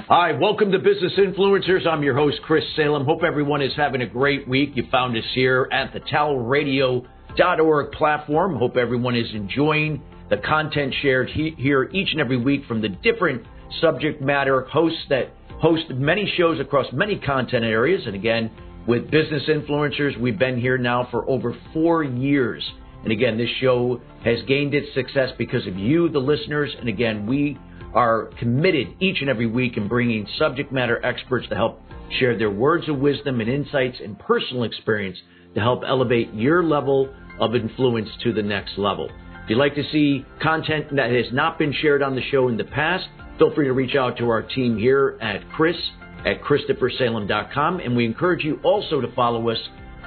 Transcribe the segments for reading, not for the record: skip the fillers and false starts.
Hi, welcome to Business Influencers. I'm your host, Chris Salem. Hope everyone is having a great week. You found us here at the TALRadio.org platform. Hope everyone is enjoying the content shared here each and every week from the different subject matter hosts that host many shows across many content areas. And again, with Business Influencers, we've been here now for over 4 years. And again, this show has gained its success because of you, the listeners. And again, we are committed each and every week in bringing subject matter experts to help share their words of wisdom and insights and personal experience to help elevate your level of influence to the next level. If you'd like to see content that has not been shared on the show in the past, feel free to reach out to our team here at Chris@ChristopherSalem.com. And we encourage you also to follow us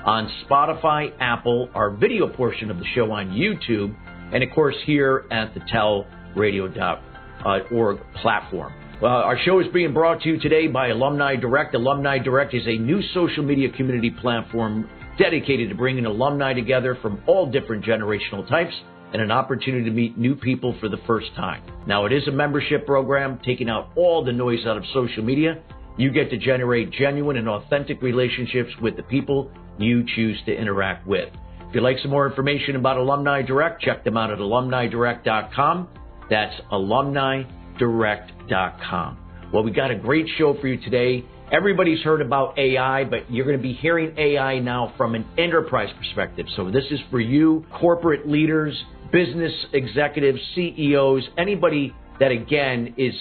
on Spotify, Apple, our video portion of the show on YouTube, and of course here at the TALRadio.org platform. Our show is being brought to you today by Alumni Direct. Alumni Direct is a new social media community platform dedicated to bringing alumni together from all different generational types and an opportunity to meet new people for the first time. Now, it is a membership program taking out all the noise out of social media. You get to generate genuine and authentic relationships with the people you choose to interact with. If you'd like some more information about Alumni Direct, check them out at alumnidirect.com. That's alumnidirect.com. Well, we got a great show for you today. Everybody's heard about AI, but you're going to be hearing AI now from an enterprise perspective. So this is for you, corporate leaders, business executives, CEOs, anybody that, again, is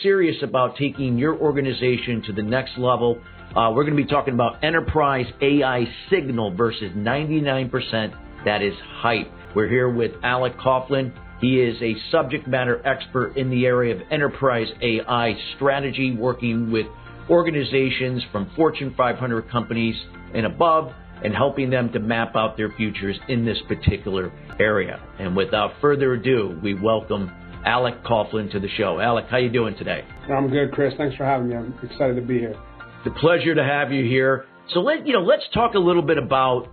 serious about taking your organization to the next level. We're going to be talking about enterprise AI signal versus 99% that is hype. We're here with Allen Choughlin. He is a subject matter expert in the area of enterprise AI strategy, working with organizations from Fortune 500 companies and above, and helping them to map out their futures in this particular area. And without further ado, we welcome Allen Choughlin to the show. Allen, how you doing today? I'm good, Chris. Thanks for having me. I'm excited to be here. It's a pleasure to have you here. So let's talk a little bit about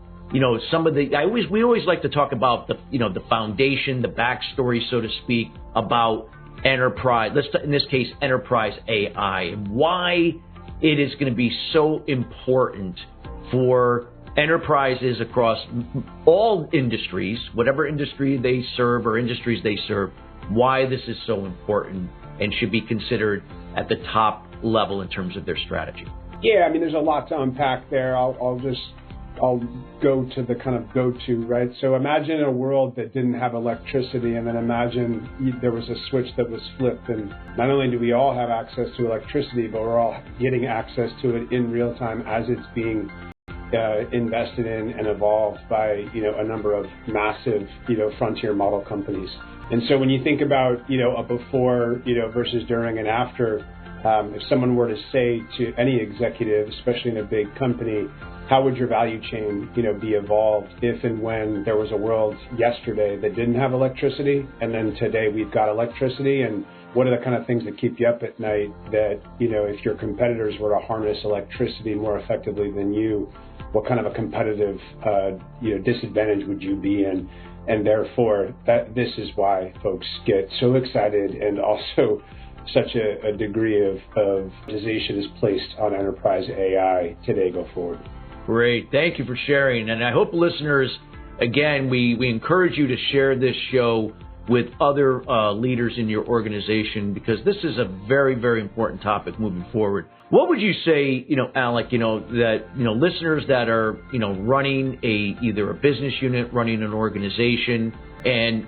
some of the. We always like to talk about the the foundation, the backstory, so to speak, about enterprise. In this case, enterprise AI, and why it is going to be so important for enterprises across all industries, whatever industry they serve or industries they serve. Why this is so important and should be considered at the top level in terms of their strategy. Yeah, I mean, there's a lot to unpack there. I'll go to the kind of go-to, right? So imagine a world that didn't have electricity, and then imagine there was a switch that was flipped, and not only do we all have access to electricity, but we're all getting access to it in real time as it's being invested in and evolved by a number of massive frontier model companies. And so when you think about a before versus during and after, if someone were to say to any executive, especially in a big company, how would your value chain be evolved if and when there was a world yesterday that didn't have electricity, and then today we've got electricity? And what are the kind of things that keep you up at night that if your competitors were to harness electricity more effectively than you, what kind of a competitive disadvantage would you be in? And therefore, this is why folks get so excited, and also such a degree of organization is placed on enterprise AI today go forward. Great. Thank you for sharing. And I hope listeners, again, we encourage you to share this show with other leaders in your organization, because this is a very, very important topic moving forward. What would you say, Allen, that, listeners that are, running either a business unit, running an organization, and,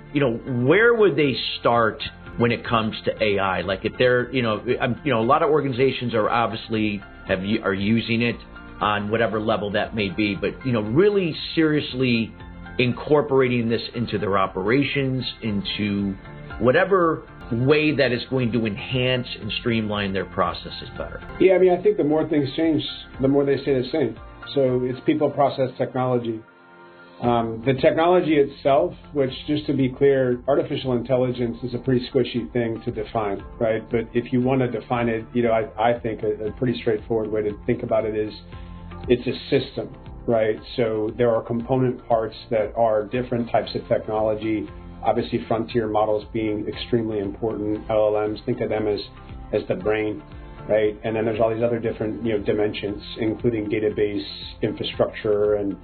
where would they start when it comes to AI? Like if they're, a lot of organizations are obviously are using it on whatever level that may be, but, really seriously incorporating this into their operations, into whatever way that is going to enhance and streamline their processes better. Yeah, I mean, I think the more things change, the more they stay the same. So it's people, process, technology. The technology itself, which, just to be clear, artificial intelligence is a pretty squishy thing to define, right? But if you want to define it, I think a pretty straightforward way to think about it is it's a system, right? So there are component parts that are different types of technology. Obviously, frontier models being extremely important. LLMs, think of them as the brain, right? And then there's all these other different dimensions, including database infrastructure and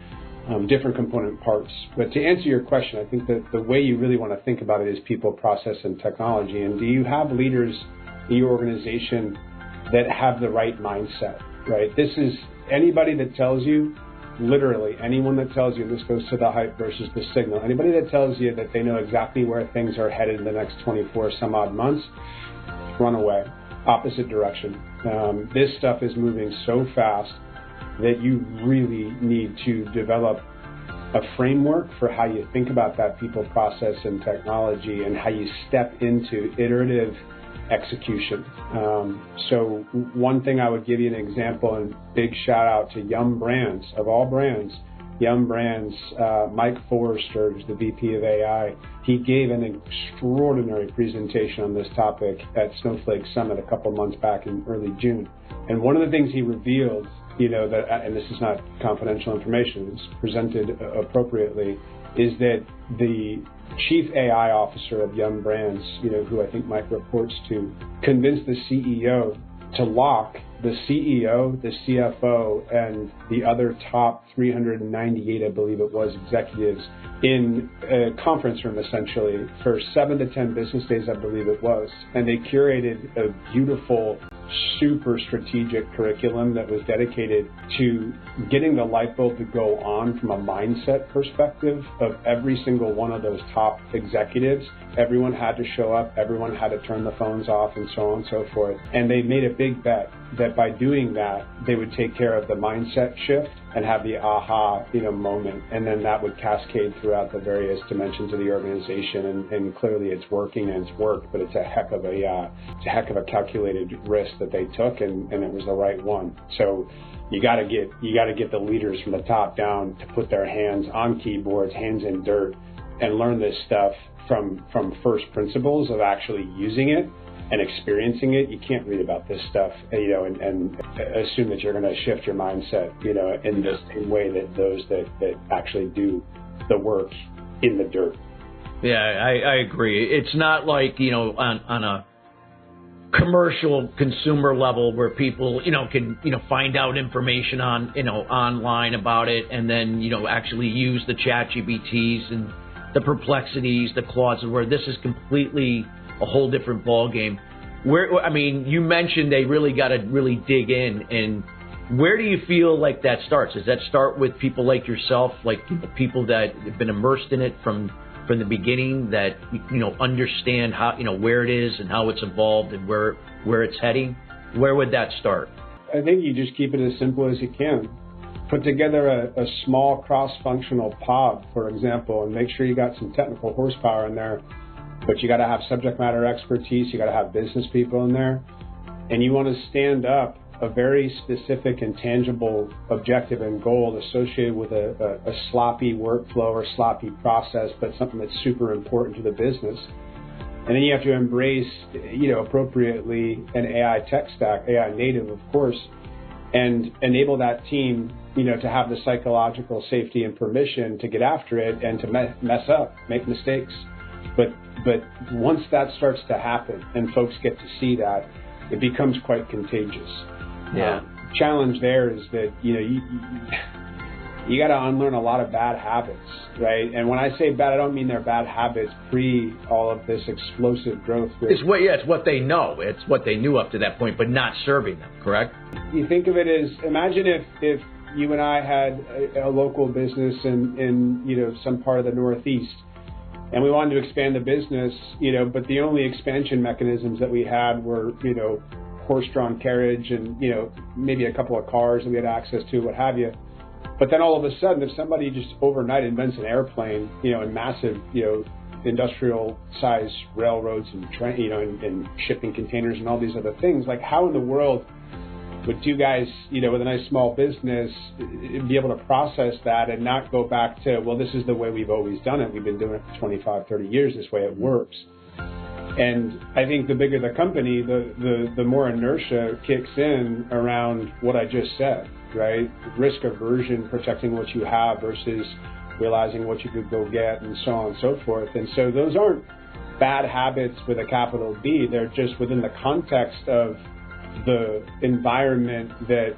different component parts. But to answer your question, I think that the way you really want to think about it is people, process, and technology. And do you have leaders in your organization that have the right mindset, right? This is anybody that tells you, literally anyone that tells you, this goes to the hype versus the signal, anybody that tells you that they know exactly where things are headed in the next 24 some odd months, run away, opposite direction. This stuff is moving so fast that you really need to develop a framework for how you think about that people, process, and technology, and how you step into iterative execution. So one thing I would give you an example, and big shout out to Yum Brands, of all brands, Yum Brands, Mike Forrester, who's the VP of AI, he gave an extraordinary presentation on this topic at Snowflake Summit a couple months back in early June. And one of the things he revealed, that, and this is not confidential information, it's presented appropriately, is that the chief AI officer of Yum Brands, who I think Mike reports to, convinced the CEO to lock the CEO, the CFO, and the other top 398, I believe it was, executives in a conference room, essentially, for 7 to 10 business days, I believe it was. And they curated a beautiful, super strategic curriculum that was dedicated to getting the light bulb to go on from a mindset perspective of every single one of those top executives. Everyone had to show up, everyone had to turn the phones off, and so on and so forth. And they made a big bet that by doing that, they would take care of the mindset shift and have the aha, moment. And then that would cascade throughout the various dimensions of the organization. And clearly it's working and it's worked, but it's a heck of a calculated risk that they took, and it was the right one. So you got to get the leaders from the top down to put their hands on keyboards, hands in dirt, and learn this stuff from first principles of actually using it and experiencing it. You can't read about this stuff, and assume that you're going to shift your mindset, in the same way that those that actually do the work in the dirt. Yeah, I agree. It's not like, on a commercial consumer level where people, can, find out information on, online about it, and then, actually use the ChatGPTs and the Perplexities, the Claudes, where this is completely a whole different ball game. You mentioned they really got to really dig in, and where do you feel like that starts? Does that start with people like yourself, like people that have been immersed in it from the beginning, that understand how, where it is and how it's evolved and where it's heading? Where would that start? I think you just keep it as simple as you can. Put together a small cross-functional pod, for example, and make sure you got some technical horsepower in there, but you got to have subject matter expertise, you got to have business people in there, and you want to stand up a very specific and tangible objective and goal associated with a sloppy workflow or sloppy process, but something that's super important to the business. And then you have to embrace, appropriately an AI tech stack, AI native, of course, and enable that team, to have the psychological safety and permission to get after it and to mess up, make mistakes. But once that starts to happen and folks get to see that, it becomes quite contagious. Yeah. Challenge there is that, you got to unlearn a lot of bad habits, right? And when I say bad, I don't mean they're bad habits pre all of this explosive growth. It's what they know. It's what they knew up to that point, but not serving them, correct? You think of it as, imagine if you and I had a local business in some part of the Northeast, and we wanted to expand the business, but the only expansion mechanisms that we had were, horse-drawn carriage and, maybe a couple of cars that we had access to, what have you. But then all of a sudden, if somebody just overnight invents an airplane, and massive, industrial-sized railroads and and shipping containers and all these other things, like how in the world would two guys, with a nice small business be able to process that and not go back to, well, this is the way we've always done it. We've been doing it for 25, 30 years. This way it works. And I think the bigger the company, the more inertia kicks in around what I just said, right? Risk aversion, protecting what you have versus realizing what you could go get, and so on and so forth. And so those aren't bad habits with a capital B. They're just within the context of the environment that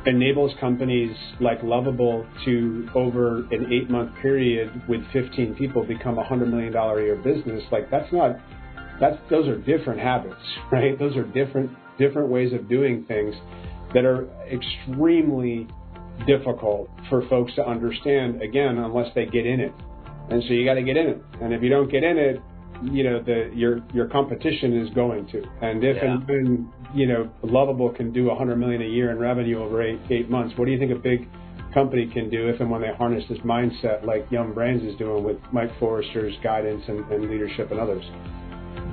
enables companies like Lovable to, over an 8-month period with 15 people, become a $100 million a year business. Like those are different habits, right? Those are different ways of doing things that are extremely difficult for folks to understand, again, unless they get in it. And so you got to get in it. And if you don't get in it, your competition is going to. And if and when, Lovable can do $100 million a year in revenue over eight months, what do you think a big company can do if and when they harness this mindset like Young Brains is doing with Mike Forrester's guidance and leadership and others?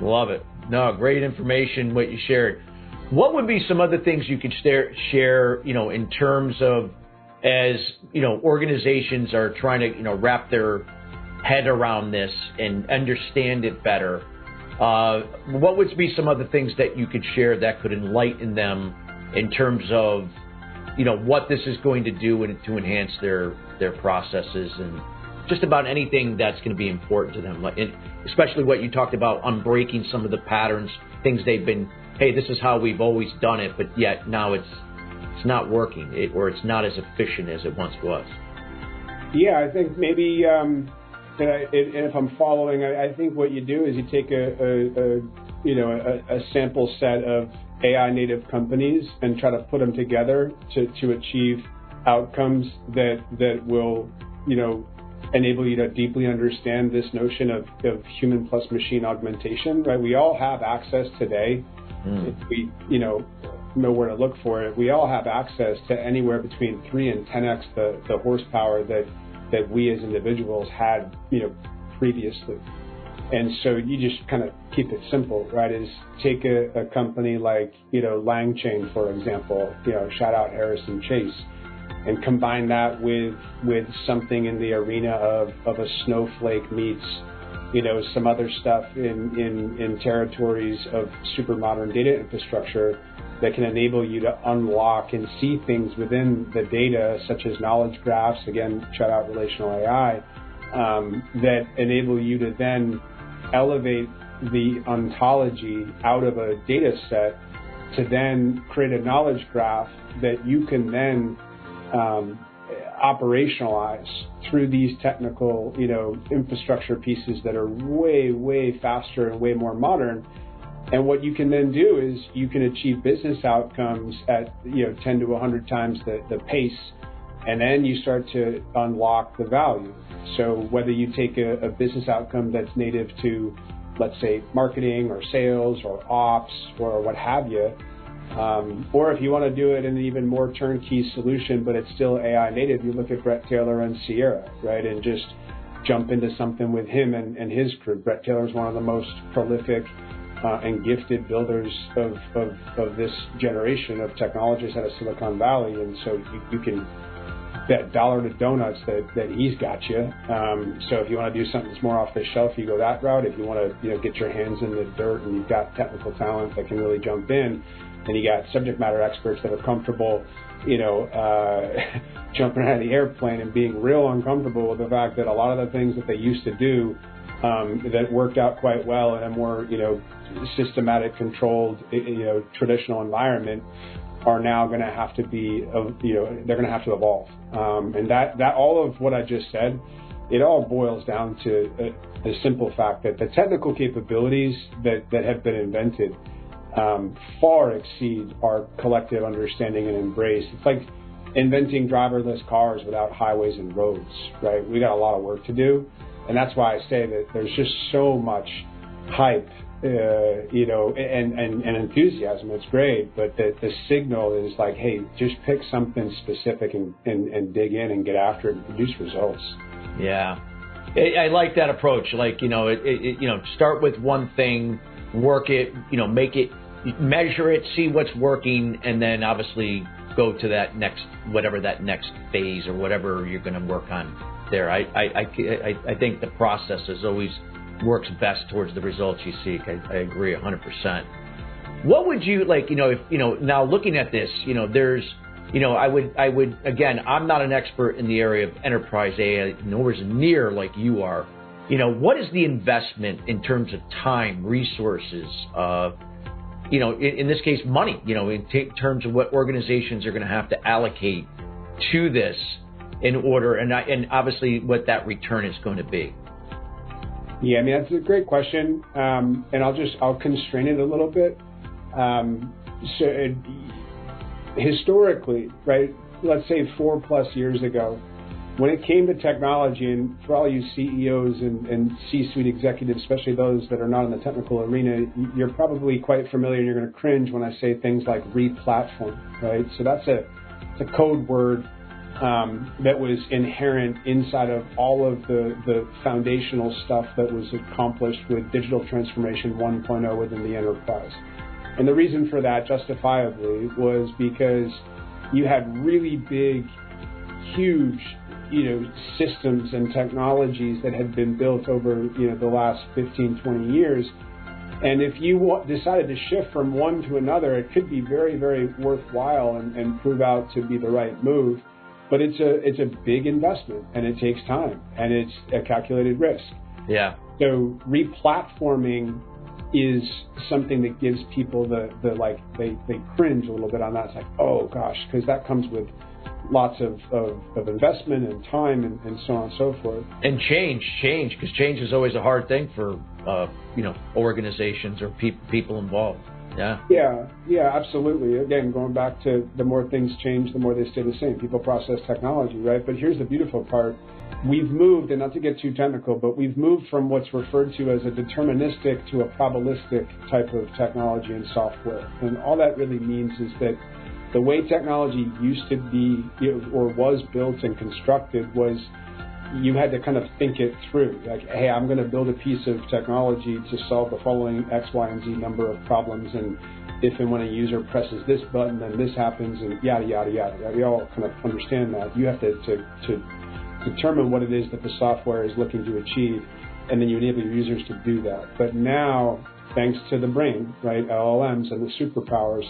Love it. No, great information, what you shared. What would be some other things you could share, in terms of, as, organizations are trying to, wrap their head around this and understand it better? What would be some other things that you could share that could enlighten them in terms of, what this is going to do and to enhance their processes, and just about anything that's going to be important to them, especially what you talked about, unbreaking some of the patterns, things they've been, hey, this is how we've always done it, but yet now it's not working, or it's not as efficient as it once was. Yeah, I think maybe, and if I'm following, I think what you do is you take a sample set of AI native companies and try to put them together to achieve outcomes that will, enable you to deeply understand this notion of human plus machine augmentation, right? We all have access today. If we, know where to look for it, we all have access to anywhere between 3 and 10x the horsepower that we as individuals had, previously. And so you just kind of keep it simple, right? Is take a company like, Langchain, for example, shout out Harrison Chase, and combine that with something in the arena of a Snowflake meets, some other stuff in territories of super modern data infrastructure that can enable you to unlock and see things within the data, such as knowledge graphs, again, shout out relational AI, that enable you to then elevate the ontology out of a data set to then create a knowledge graph that you can then operationalize through these technical, infrastructure pieces that are way, way faster and way more modern. And what you can then do is you can achieve business outcomes at 10 to 100 times the pace, and then you start to unlock the value. So whether you take a business outcome that's native to, let's say, marketing or sales or ops or what have you, or if you want to do it in an even more turnkey solution, but it's still AI native, you look at Brett Taylor and Sierra, right, and just jump into something with him and his crew. Brett Taylor is one of the most prolific and gifted builders of this generation of technologists out of Silicon Valley, and so you can bet dollar to donuts that he's got you. So if you want to do something that's more off the shelf, you go that route. If you want to get your hands in the dirt and you've got technical talent that can really jump in, and you got subject matter experts that are comfortable, jumping out of the airplane and being real uncomfortable with the fact that a lot of the things that they used to do that worked out quite well in a more, systematic, controlled, traditional environment are now going to have to be, they're going to have to evolve. And that all of what I just said, it all boils down to the simple fact that the technical capabilities that have been invented far exceed our collective understanding and embrace. It's like inventing driverless cars without highways and roads, right? We got a lot of work to do. And that's why I say that there's just so much hype, and enthusiasm. It's great, but the signal is like, hey, just pick something specific and dig in and get after it and produce results. Yeah, I like that approach. Like, start with one thing, work it, make it, measure it, see what's working, and then obviously go to that next, whatever that next phase or whatever you're going to work on there. I think the process is always works best towards the results you seek. I agree 100%. What would you like, if, now looking at this, there's I would again, I'm not an expert in the area of enterprise AI, nor near like you are. What is the investment in terms of time, resources, in this case, money, in terms of what organizations are going to have to allocate to this in order, and obviously what that return is going to be? Yeah, I mean, that's a great question. And I'll constrain it a little bit. Historically, right, let's say 4+ years ago, when it came to technology, and for all you CEOs and C-suite executives, especially those that are not in the technical arena, you're probably quite familiar, and you're going to cringe when I say things like re-platform, right? So that's a code word that was inherent inside of all of the foundational stuff that was accomplished with digital transformation 1.0 within the enterprise. And the reason for that, justifiably, was because you had really big, huge, systems and technologies that had been built over, the last 15, 20 years. And if you decided to shift from one to another, it could be very, very worthwhile and prove out to be the right move. But it's a big investment, and it takes time, and it's a calculated risk. Yeah. So replatforming is something that gives people they cringe a little bit on that. It's like, oh gosh, because that comes with lots of investment and time and so on and so forth. And change, because change is always a hard thing for organizations or people involved. Yeah, absolutely. Again, going back to the more things change, the more they stay the same. People process technology, right? But here's the beautiful part. We've moved, and not to get too technical, but we've moved from what's referred to as a deterministic to a probabilistic type of technology and software. And all that really means is that the way technology used to be or was built and constructed was you had to kind of think it through. Like, hey, I'm going to build a piece of technology to solve the following X, Y, and Z number of problems, and if and when a user presses this button, then this happens, and yada, yada, yada. We all kind of understand that. You have to determine what it is that the software is looking to achieve, and then you enable your users to do that. But now, thanks to the brain, right, LLMs and the superpowers,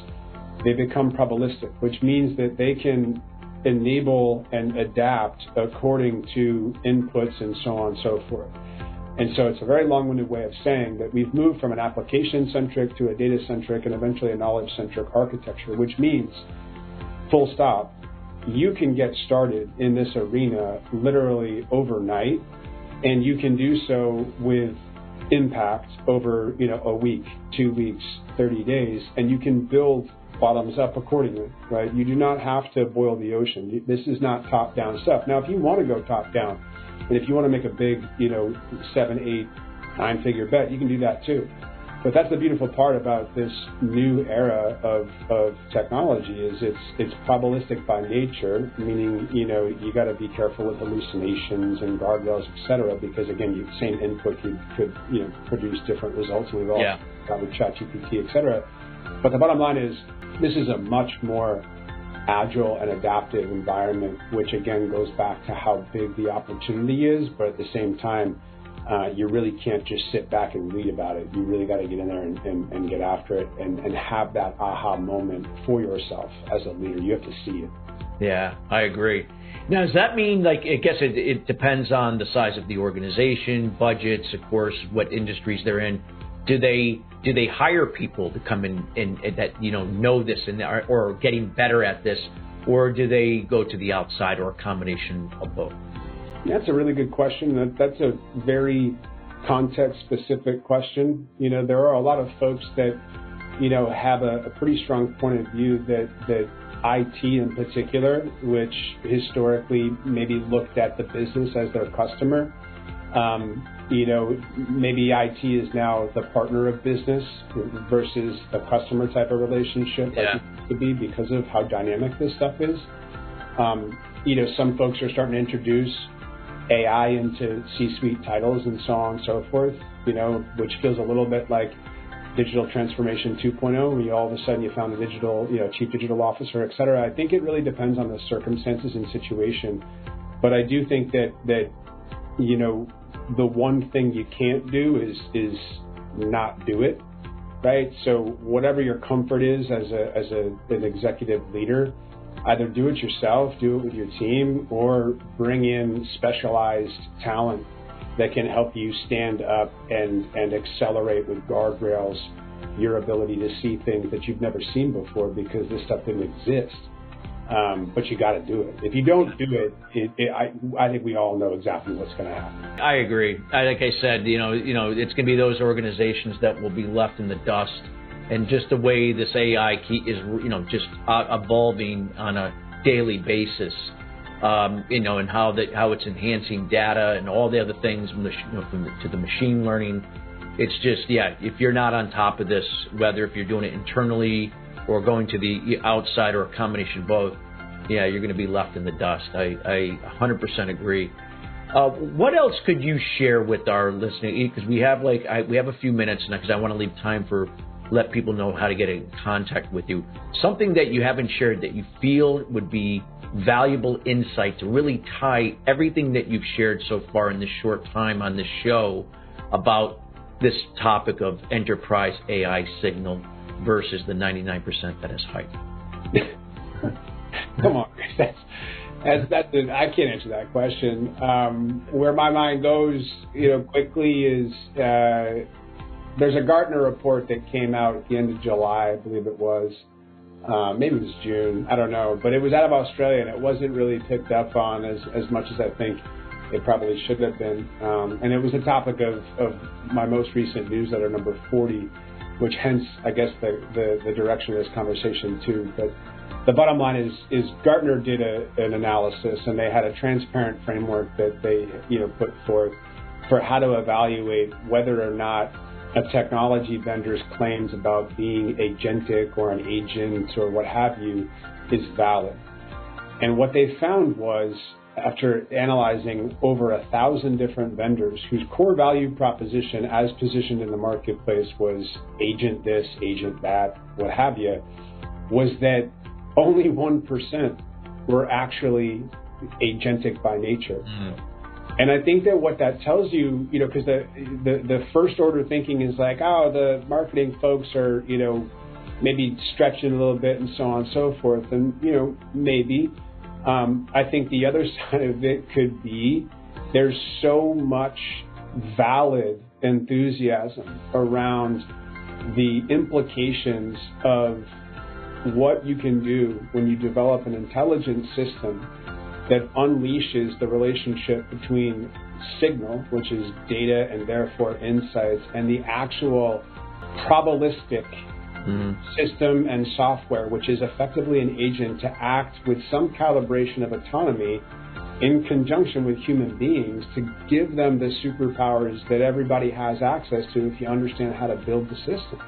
they become probabilistic, which means that they can enable and adapt according to inputs and so on and so forth. And so it's a very long-winded way of saying that we've moved from an application-centric to a data-centric and eventually a knowledge-centric architecture, which means, full stop, you can get started in this arena literally overnight, and you can do so with impact over, a week, 2 weeks, 30 days, and you can build bottoms up accordingly, right? You do not have to boil the ocean. This is not top-down stuff. Now, if you want to go top-down, and if you want to make a big, 7, 8, 9-figure bet, you can do that too. But that's the beautiful part about this new era of technology is it's probabilistic by nature, meaning, you got to be careful with hallucinations and guardrails, et cetera, because again, same input could produce different results. And we've all got with ChatGPT, et cetera. But the bottom line is this is a much more agile and adaptive environment, which again goes back to how big the opportunity is. But at the same time, you really can't just sit back and read about it. You really got to get in there and get after it and have that aha moment for yourself as a leader. You have to see it. Yeah, I agree. Now, does that mean, I guess it depends on the size of the organization, budgets, of course, what industries they're in. Do they hire people to come in and that know this and or are getting better at this, or do they go to the outside, or a combination of both? That's a really good question. That's a very context-specific question. There are a lot of folks that have a pretty strong point of view that IT in particular, which historically maybe looked at the business as their customer. Maybe IT is now the partner of business versus a customer type of relationship like it used to be because of how dynamic this stuff is. Some folks are starting to introduce AI into C-suite titles and so on and so forth, which feels a little bit like digital transformation 2.0, where all of a sudden you found a digital, chief digital officer, et cetera. I think it really depends on the circumstances and situation. But I do think that the one thing you can't do is not do it, right? So whatever your comfort is as an executive leader, either do it yourself, do it with your team, or bring in specialized talent that can help you stand up and accelerate with guardrails your ability to see things that you've never seen before, because this stuff didn't exist. But you got to do it. If you don't do it, I think we all know exactly what's going to happen. I agree. Like I said, it's going to be those organizations that will be left in the dust. And just the way this AI is, just evolving on a daily basis, and how it's enhancing data and all the other things to the machine learning. It's just, if you're not on top of this, whether if you're doing it internally or going to the outside or a combination of both, you're going to be left in the dust. I 100% agree. What else could you share with our listening? Because we have a few minutes now, because I want to leave time for let people know how to get in contact with you. Something that you haven't shared that you feel would be valuable insight to really tie everything that you've shared so far in this short time on this show about this topic of enterprise AI signal versus the 99% that is hype. Come on, Chris. I can't answer that question. Where my mind goes, quickly is there's a Gartner report that came out at the end of July, I believe it was. Maybe it was June, I don't know. But it was out of Australia, and it wasn't really picked up on as much as I think it probably should have been. And it was a topic of my most recent newsletter, number 40, which hence, I guess, the direction of this conversation too. But the bottom line is Gartner did an analysis, and they had a transparent framework that they put forth for how to evaluate whether or not a technology vendor's claims about being agentic or an agent or what have you is valid. And what they found was, after analyzing over 1,000 different vendors whose core value proposition as positioned in the marketplace was agent this, agent that, what have you, was that only 1% were actually agentic by nature. And I think that what that tells you, because the first order thinking is like, oh, the marketing folks are, maybe stretching a little bit and so on and so forth. And, maybe. I think the other side of it could be there's so much valid enthusiasm around the implications of what you can do when you develop an intelligent system that unleashes the relationship between signal, which is data and therefore insights, and the actual probabilistic system and software, which is effectively an agent to act with some calibration of autonomy in conjunction with human beings to give them the superpowers that everybody has access to if you understand how to build the system.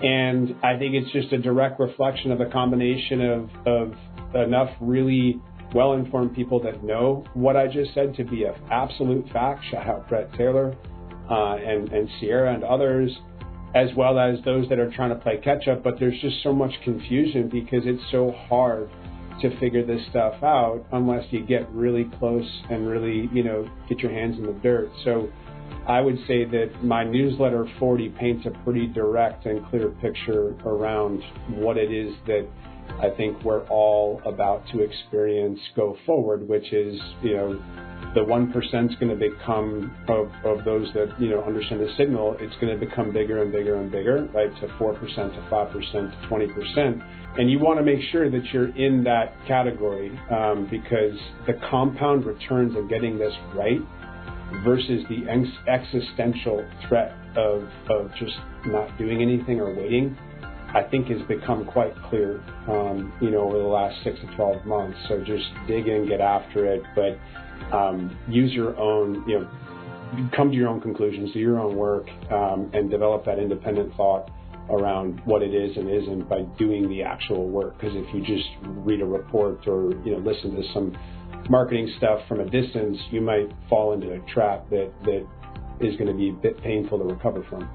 And I think it's just a direct reflection of a combination of enough really well-informed people that know what I just said to be an absolute fact. Shout out Brett Taylor and Sierra and others, as well as those that are trying to play catch-up. But there's just so much confusion because it's so hard to figure this stuff out unless you get really close and really, get your hands in the dirt. So I would say that my newsletter 40 paints a pretty direct and clear picture around what it is that I think we're all about to experience go forward, which is, the 1% is going to become of those that, understand the signal, it's going to become bigger and bigger and bigger, right, to 4%, to 5%, to 20%. And you want to make sure that you're in that category because the compound returns of getting this right versus the existential threat of just not doing anything or waiting, I think has become quite clear, over the last 6 to 12 months. So just dig in, get after it, but use your own, come to your own conclusions, do your own work, and develop that independent thought around what it is and isn't by doing the actual work. Because if you just read a report or, listen to some marketing stuff from a distance, you might fall into a trap that is going to be a bit painful to recover from.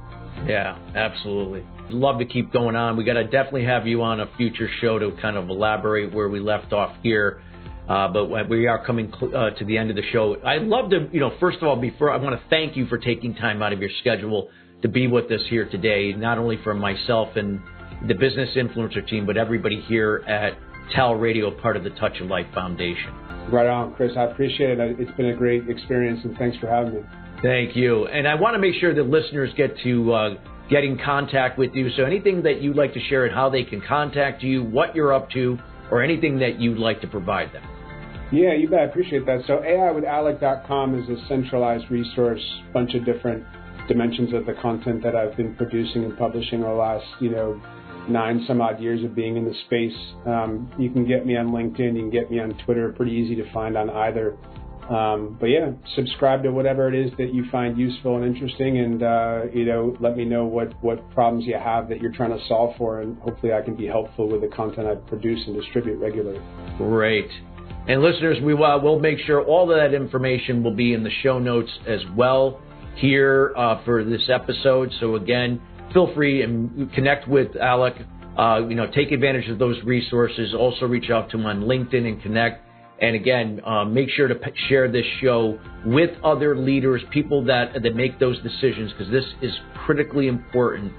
Yeah, absolutely. Love to keep going on. We got to definitely have you on a future show to kind of elaborate where we left off here. But we are coming to the end of the show. I'd love to, first of all, I want to thank you for taking time out of your schedule to be with us here today, not only for myself and the business influencer team, but everybody here at TAL Radio, part of the Touch of Life Foundation. Right on, Chris. I appreciate it. It's been a great experience, and thanks for having me. Thank you. And I want to make sure that listeners get in contact with you. So anything that you'd like to share and how they can contact you, what you're up to, or anything that you'd like to provide them. Yeah, you bet. I appreciate that. So AIwithAlec.com is a centralized resource, bunch of different dimensions of the content that I've been producing and publishing over the last, 9 some odd years of being in the space. You can get me on LinkedIn, you can get me on Twitter, pretty easy to find on either. But yeah, subscribe to whatever it is that you find useful and interesting, and let me know what problems you have that you're trying to solve for, and hopefully I can be helpful with the content I produce and distribute regularly. Great. And listeners, we'll make sure all of that information will be in the show notes as well here for this episode. So again, feel free and connect with Alec. Take advantage of those resources. Also reach out to him on LinkedIn and connect. And again, make sure to share this show with other leaders, people that make those decisions, because this is critically important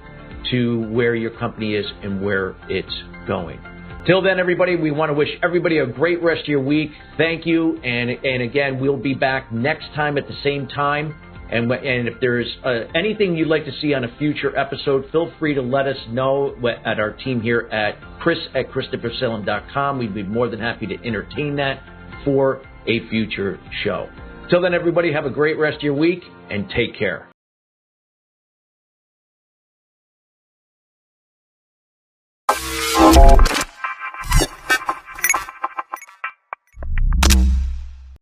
to where your company is and where it's going. Till then, everybody, we want to wish everybody a great rest of your week. Thank you. And again, we'll be back next time at the same time. And if there's anything you'd like to see on a future episode, feel free to let us know at our team here at chris@christophersalem.com. We'd be more than happy to entertain that for a future show. Till then, everybody, have a great rest of your week and take care.